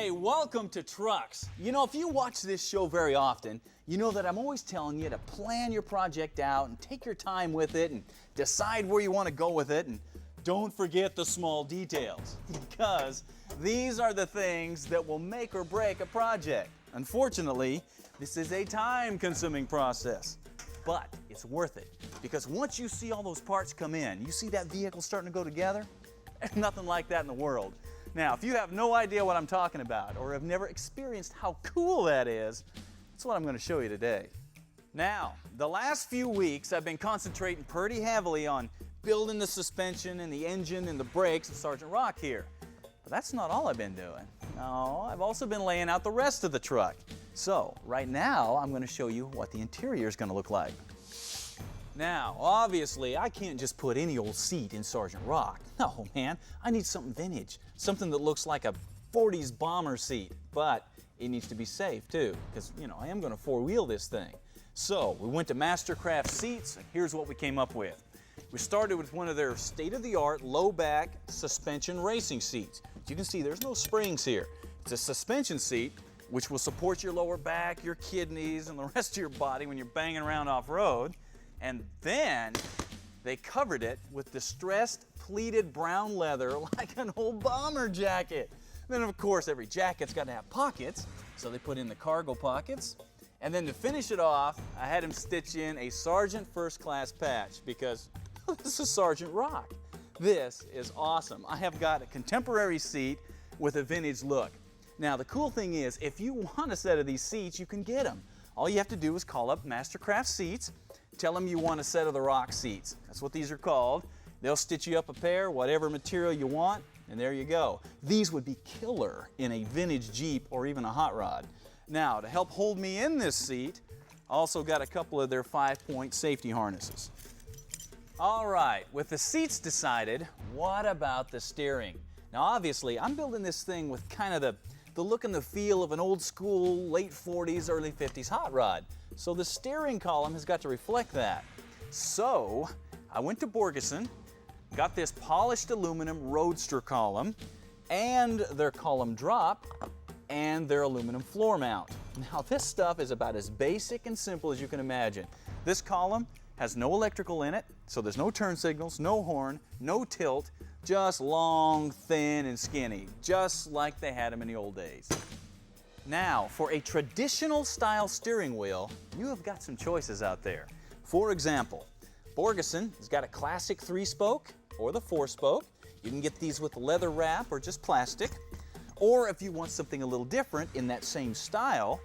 Hey, welcome to Trucks. You know, if you watch this show very often, you know that I'm always telling you to plan your project out and take your time with it and decide where you want to go with it, and don't forget the small details, because these are the things that will make or break a project. Unfortunately, this is a time-consuming process, but it's worth it, because once you see all those parts come in, you see that vehicle starting to go together, there's nothing like that in the world. Now, if you have no idea what I'm talking about or have never experienced how cool that is, that's what I'm going to show you today. Now, the last few weeks I've been concentrating pretty heavily on building the suspension and the engine and the brakes of Sergeant Rock here. But that's not all I've been doing. No, I've also been laying out the rest of the truck. So, right now I'm going to show you what the interior is going to look like. Now, obviously, I can't just put any old seat in Sergeant Rock. No, man, I need something vintage, something that looks like a 40s bomber seat, but it needs to be safe too, because, you know, I am going to four-wheel this thing. So, we went to Mastercraft Seats, and here's what we came up with. We started with one of their state-of-the-art low-back suspension racing seats. As you can see, there's no springs here. It's a suspension seat, which will support your lower back, your kidneys, and the rest of your body when you're banging around off-road. And then they covered it with distressed pleated brown leather like an old bomber jacket. Then of course every jacket's got to have pockets, so they put in the cargo pockets. And then to finish it off, I had him stitch in a Sergeant First Class patch, because this is Sergeant Rock. This is awesome. I have got a contemporary seat with a vintage look. Now the cool thing is, if you want a set of these seats, you can get them. All you have to do is call up Mastercraft Seats, tell them you want a set of the Rock seats. That's what these are called. They'll stitch you up a pair, whatever material you want, and there you go. These would be killer in a vintage Jeep or even a hot rod. Now, to help hold me in this seat, I also got a couple of their 5-point safety harnesses. All right, with the seats decided, what about the steering? Now, obviously, I'm building this thing with kind of the look and the feel of an old school, late 40s, early 50s hot rod. So the steering column has got to reflect that. So I went to Borgeson, got this polished aluminum Roadster column, and their column drop, and their aluminum floor mount. Now this stuff is about as basic and simple as you can imagine. This column has no electrical in it, so there's no turn signals, no horn, no tilt, just long, thin, and skinny, just like they had them in the old days. Now, for a traditional style steering wheel, you have got some choices out there. For example, Borgeson has got a classic 3-spoke or the 4-spoke. You can get these with leather wrap or just plastic. Or if you want something a little different in that same style,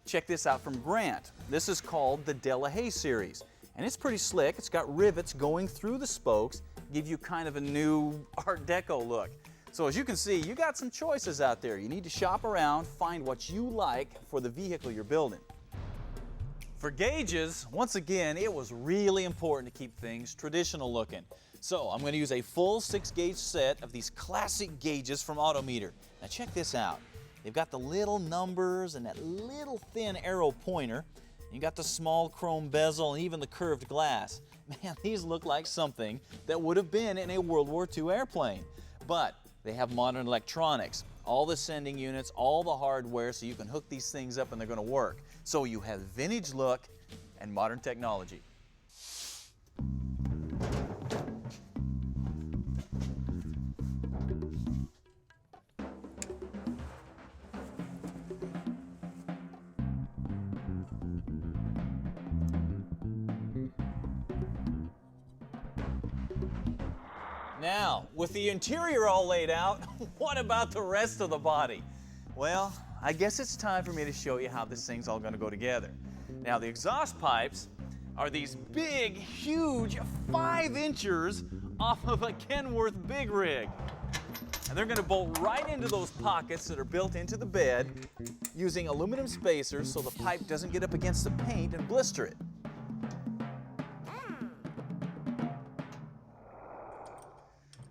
check this out from Grant. This is called the Delahaye series. And it's pretty slick. It's got rivets going through the spokes, give you kind of a new Art Deco look. So as you can see, you got some choices out there. You need to shop around, find what you like for the vehicle you're building. For gauges, once again, it was really important to keep things traditional looking. So I'm going to use a full 6-gauge set of these classic gauges from Autometer. Now check this out. They've got the little numbers and that little thin arrow pointer. You got the small chrome bezel and even the curved glass. Man, these look like something that would have been in a World War II airplane. But they have modern electronics, all the sending units, all the hardware, so you can hook these things up and they're going to work. So you have vintage look and modern technology. Now, with the interior all laid out, what about the rest of the body? Well, I guess it's time for me to show you how this thing's all going to go together. Now, the exhaust pipes are these big, huge 5 inches off of a Kenworth big rig. And they're going to bolt right into those pockets that are built into the bed using aluminum spacers so the pipe doesn't get up against the paint and blister it.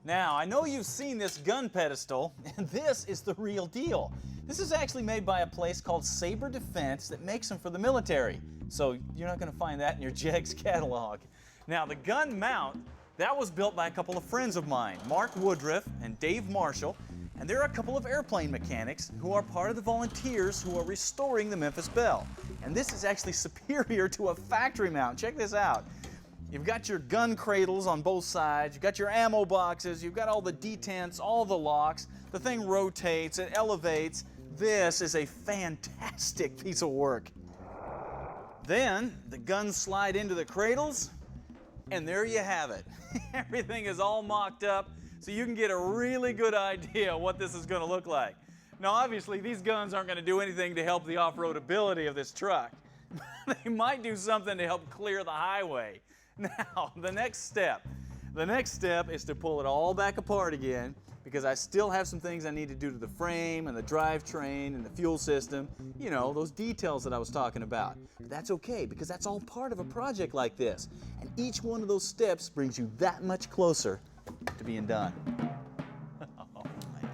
Now, I know you've seen this gun pedestal, and this is the real deal. This is actually made by a place called Sabre Defense that makes them for the military. So you're not going to find that in your Jegs catalog. Now, the gun mount, that was built by a couple of friends of mine, Mark Woodruff and Dave Marshall, And there are a couple of airplane mechanics who are part of the volunteers who are restoring the Memphis Belle. And this is actually superior to a factory mount. Check this out. You've got your gun cradles on both sides, you've got your ammo boxes, you've got all the detents, all the locks. The thing rotates, it elevates. This is a fantastic piece of work. Then the guns slide into the cradles, and there you have it. Everything is all mocked up, so you can get a really good idea what this is going to look like. Now obviously these guns aren't going to do anything to help the off-road ability of this truck. They might do something to help clear the highway. Now the next step is to pull it all back apart again, because I still have some things I need to do to the frame and the drivetrain and the fuel system. You know, those details that I was talking about. But that's okay, because that's all part of a project like this. And each one of those steps brings you that much closer to being done. Oh, man.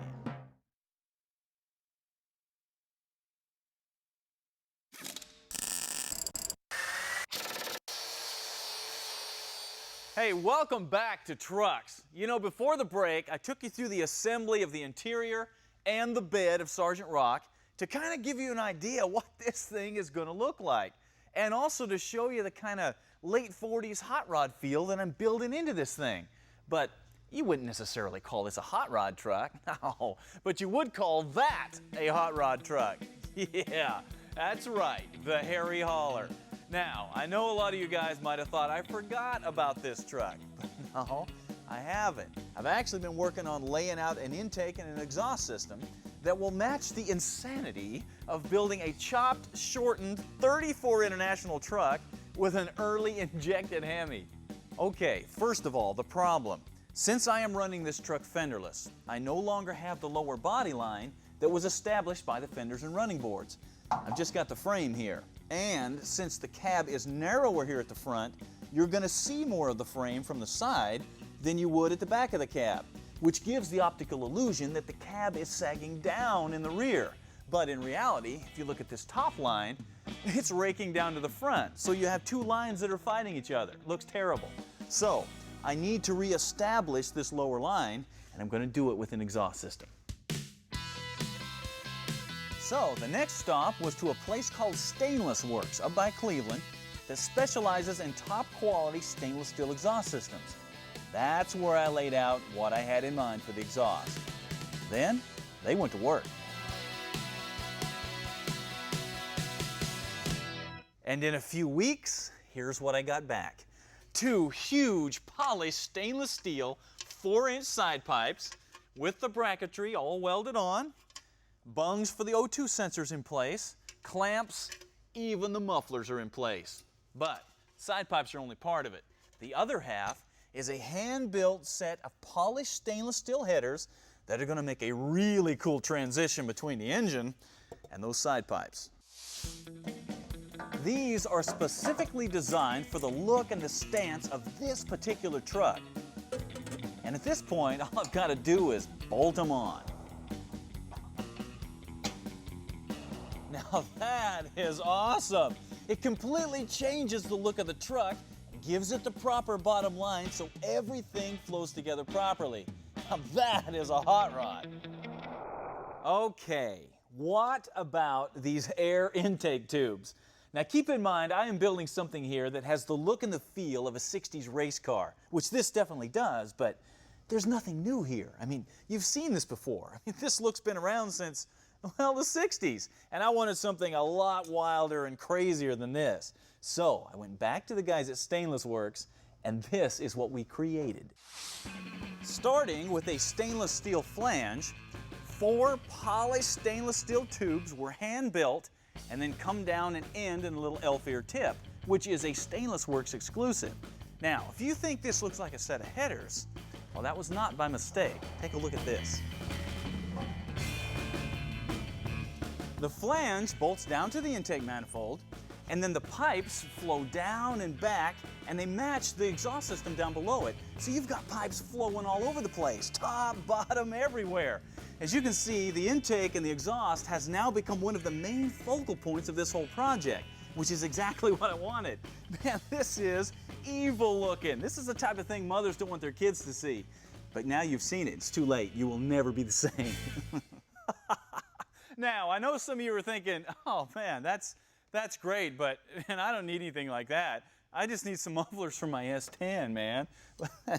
Hey, welcome back to Trucks. You know, before the break, I took you through the assembly of the interior and the bed of Sergeant Rock to kind of give you an idea what this thing is going to look like, and also to show you the kind of late 40s hot rod feel that I'm building into this thing. But you wouldn't necessarily call this a hot rod truck, no, but you would call that a hot rod truck. Yeah, that's right, the Harry Hauler. Now, I know a lot of you guys might have thought I forgot about this truck, but no, I haven't. I've actually been working on laying out an intake and an exhaust system that will match the insanity of building a chopped, shortened 34 International truck with an early injected Hemi. Okay, first of all, the problem. Since I am running this truck fenderless, I no longer have the lower body line that was established by the fenders and running boards. I've just got the frame here. And since the cab is narrower here at the front, you're going to see more of the frame from the side than you would at the back of the cab, which gives the optical illusion that the cab is sagging down in the rear. But in reality, if you look at this top line, it's raking down to the front. So you have two lines that are fighting each other. It looks terrible. So I need to reestablish this lower line, and I'm going to do it with an exhaust system. So the next stop was to a place called Stainless Works up by Cleveland that specializes in top quality stainless steel exhaust systems. That's where I laid out what I had in mind for the exhaust. Then they went to work. And in a few weeks, here's what I got back. 2 huge polished stainless steel 4-inch side pipes with the bracketry all welded on, bungs for the O2 sensors in place, clamps, even the mufflers are in place. But side pipes are only part of it. The other half is a hand-built set of polished stainless steel headers that are going to make a really cool transition between the engine and those side pipes. These are specifically designed for the look and the stance of this particular truck. And at this point, all I've got to do is bolt them on. Now that is awesome. It completely changes the look of the truck and gives it the proper bottom line so everything flows together properly. Now that is a hot rod. Okay, what about these air intake tubes? Now keep in mind, I am building something here that has the look and the feel of a 60s race car, which this definitely does, but there's nothing new here. I mean, you've seen this before. I mean, this look's been around since, well, the 60s, and I wanted something a lot wilder and crazier than this. So I went back to the guys at Stainless Works, and this is what we created. Starting with a stainless steel flange, 4 polished stainless steel tubes were hand-built and then come down and end in a little elf-ear tip, which is a Stainless Works exclusive. Now, if you think this looks like a set of headers, well, that was not by mistake. Take a look at this. The flange bolts down to the intake manifold, and then the pipes flow down and back, and they match the exhaust system down below it. So you've got pipes flowing all over the place, top, bottom, everywhere. As you can see, the intake and the exhaust has now become one of the main focal points of this whole project, which is exactly what I wanted. Man, this is evil looking. This is the type of thing mothers don't want their kids to see. But now you've seen it. It's too late. You will never be the same. Now, I know some of you are thinking, oh man, that's great, but man, I don't need anything like that. I just need some mufflers for my S10, man.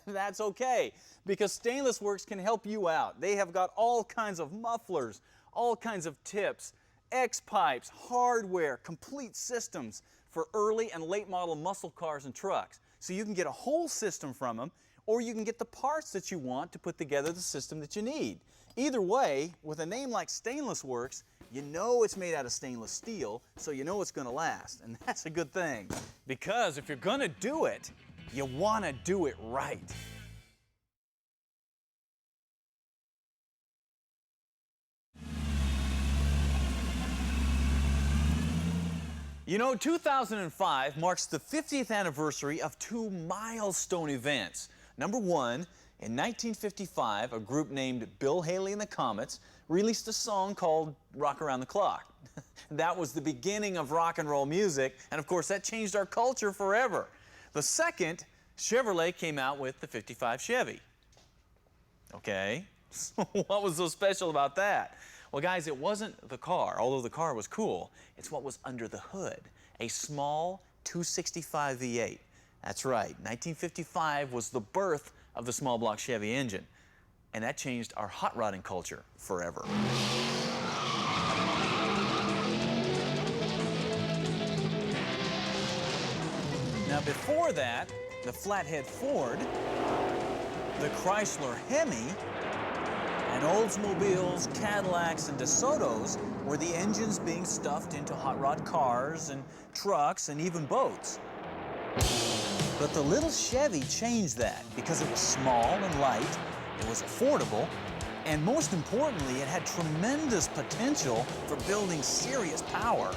That's okay, because Stainless Works can help you out. They have got all kinds of mufflers, all kinds of tips, X-pipes, hardware, complete systems for early and late model muscle cars and trucks. So you can get a whole system from them, or you can get the parts that you want to put together the system that you need. Either way, with a name like Stainless Works, you know it's made out of stainless steel, so you know it's going to last. And that's a good thing, because if you're going to do it, you want to do it right. You know, 2005 marks the 50th anniversary of two milestone events. Number one, in 1955, a group named Bill Haley and the Comets released a song called Rock Around the Clock. That was the beginning of rock and roll music, and of course that changed our culture forever. The second, Chevrolet came out with the 55 Chevy. Okay, so what was so special about that? Well guys, it wasn't the car, although the car was cool. It's what was under the hood, a small 265 V8. That's right, 1955 was the birth of the small block Chevy engine, and that changed our hot rodding culture forever. Now before that, the flathead Ford, the Chrysler Hemi, and Oldsmobiles, Cadillacs, and DeSotos were the engines being stuffed into hot rod cars and trucks and even boats. But the little Chevy changed that because it was small and light, it was affordable, and most importantly, it had tremendous potential for building serious power.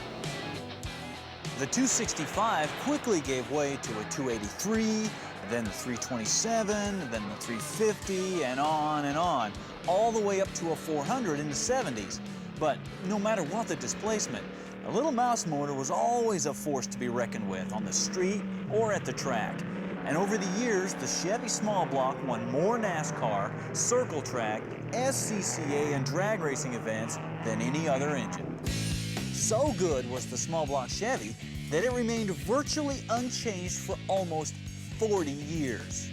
The 265 quickly gave way to a 283, then the 327, then the 350, and on, all the way up to a 400 in the 70s. But no matter what the displacement, a little mouse motor was always a force to be reckoned with on the street or at the track. And over the years, the Chevy small block won more NASCAR, circle track, SCCA, and drag racing events than any other engine. So good was the small block Chevy that it remained virtually unchanged for almost 40 years.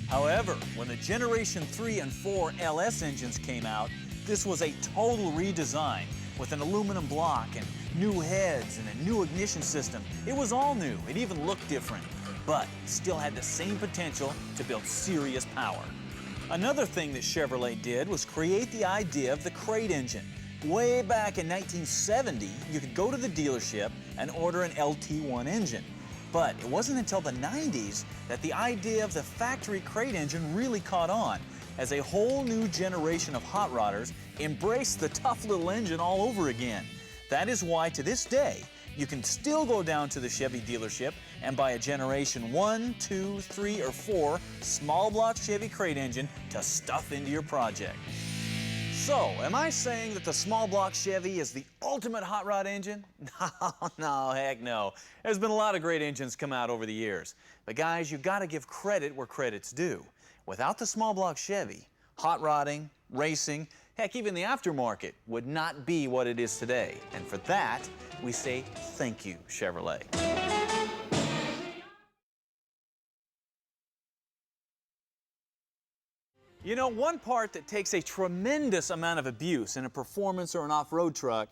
However, when the Generation 3 and 4 LS engines came out, this was a total redesign with an aluminum block and new heads and a new ignition system. It was all new. It even looked different, but still had the same potential to build serious power. Another thing that Chevrolet did was create the idea of the crate engine. Way back in 1970, you could go to the dealership and order an LT1 engine. But it wasn't until the 90s that the idea of the factory crate engine really caught on, as a whole new generation of hot rodders embraced the tough little engine all over again. That is why, to this day, you can still go down to the Chevy dealership and buy a Generation 1, 2, 3, or 4 small block Chevy crate engine to stuff into your project. So, am I saying that the small block Chevy is the ultimate hot rod engine? No, heck no. There's been a lot of great engines come out over the years. But guys, you gotta give credit where credit's due. Without the small block Chevy, hot rodding, racing, heck, even the aftermarket would not be what it is today. And for that, we say thank you, Chevrolet. You know, one part that takes a tremendous amount of abuse in a performance or an off-road truck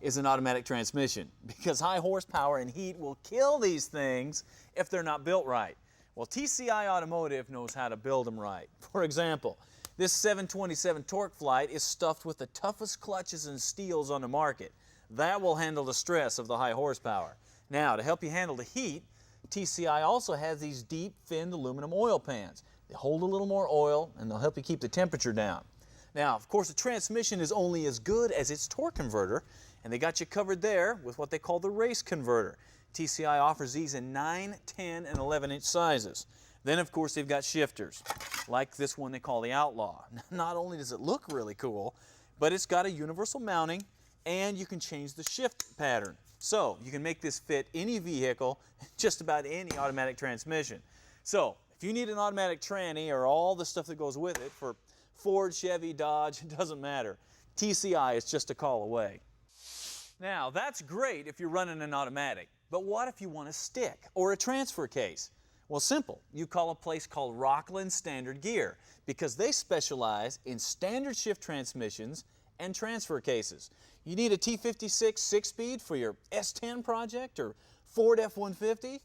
is an automatic transmission, because high horsepower and heat will kill these things if they're not built right. Well, TCI Automotive knows how to build them right. For example, this 727 Torque Flight is stuffed with the toughest clutches and steels on the market. That will handle the stress of the high horsepower. Now, to help you handle the heat, TCI also has these deep, finned aluminum oil pans. They hold a little more oil, and they'll help you keep the temperature down. Now, of course, the transmission is only as good as its torque converter, and they got you covered there with what they call the race converter. TCI offers these in 9, 10, and 11-inch sizes. Then, of course, they've got shifters, like this one they call the Outlaw. Not only does it look really cool, but it's got a universal mounting, and you can change the shift pattern. So, you can make this fit any vehicle, just about any automatic transmission. So, if If you need an automatic tranny or all the stuff that goes with it for Ford, Chevy, Dodge, it doesn't matter. TCI is just a call away. Now, that's great if you're running an automatic, but what if you want a stick or a transfer case? Well, simple. You call a place called Rockland Standard Gear because they specialize in standard shift transmissions and transfer cases. You need a T56 6-speed for your S10 project or Ford F-150?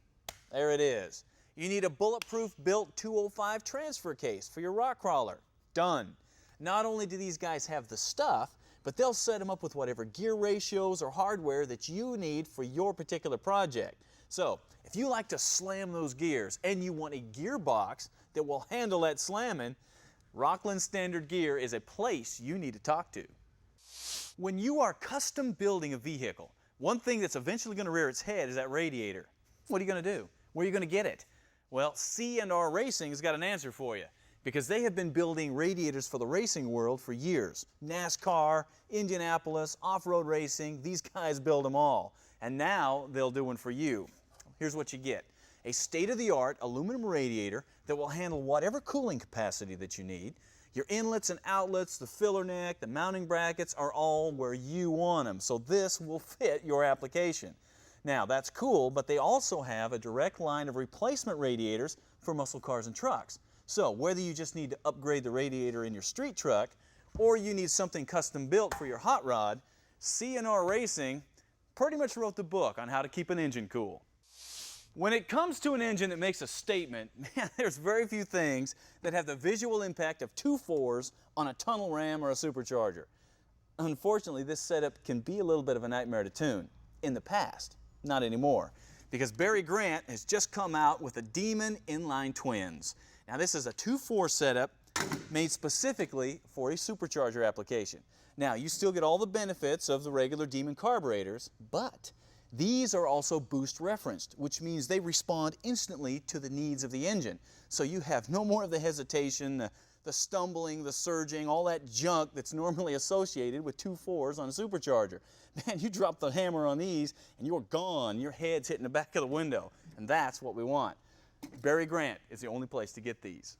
There it is. You need a bulletproof built 205 transfer case for your rock crawler? Done. Not only do these guys have the stuff, but they'll set them up with whatever gear ratios or hardware that you need for your particular project. So, if you like to slam those gears and you want a gearbox that will handle that slamming, Rockland Standard Gear is a place you need to talk to. When you are custom building a vehicle, one thing that's eventually going to rear its head is that radiator. What are you going to do? Where are you going to get it? Well, C&R Racing has got an answer for you, because they have been building radiators for the racing world for years. NASCAR, Indianapolis, off-road racing, these guys build them all. And now they'll do one for you. Here's what you get. A state-of-the-art aluminum radiator that will handle whatever cooling capacity that you need. Your inlets and outlets, the filler neck, the mounting brackets are all where you want them. So this will fit your application. Now that's cool, but they also have a direct line of replacement radiators for muscle cars and trucks. So whether you just need to upgrade the radiator in your street truck or you need something custom built for your hot rod, C&R Racing pretty much wrote the book on how to keep an engine cool. When it comes to an engine that makes a statement, man, there's very few things that have the visual impact of 2 4s on a tunnel ram or a supercharger. Unfortunately, this setup can be a little bit of a nightmare to tune. In the past, not anymore, because Barry Grant has just come out with the Demon Inline Twins. Now this is a 2 4 setup made specifically for a supercharger application. Now you still get all the benefits of the regular Demon carburetors, but these are also boost referenced, which means they respond instantly to the needs of the engine. So you have no more of the hesitation, the stumbling, the surging, all that junk that's normally associated with 2 4s on a supercharger. Man, you drop the hammer on these and you're gone. Your head's hitting the back of the window, and that's what we want. Barry Grant is the only place to get these.